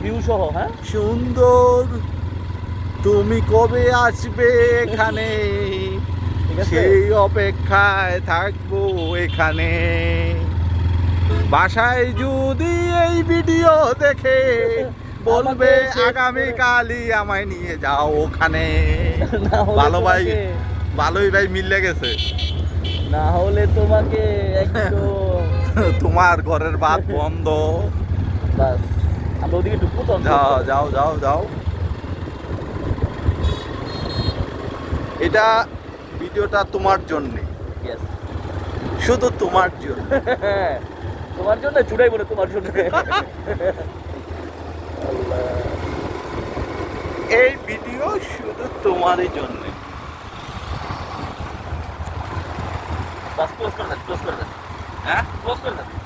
View সহ। হ্যাঁ, সুন্দর, তুমি কবে আসবে এখানে, ঠিক আছে। সেই অপেক্ষায় থাকবো এখানে। বাসায় যদি এই ভিডিও দেখে বলবে আমাকে শেষ করে- আগামীকালই আমায় নিয়ে যাও ওখানে। না হলে ভালো ভাই, তোমাকে- ভালোই ভাই মিলে গেছে। না হলে তোমাকে একদম তোমার ঘরের ভাত বন্ধ। বাস, আমরা ওদিকে ঢুকবো তো। যাও যাও যাও যাও। এটা ভিডিওটা তোমার জন্যে, Yes. শুধু তোমার জন্য। তোমার জন্য চুড়াই বলে তোমার জন্য। আল্লাহ। এই ভিডিও শুধু তোমারই জন্য। বাস ক্লোজ করে দেন, ক্লোজ করে দেন, হ্যাঁ, ক্লোজ করে দেন।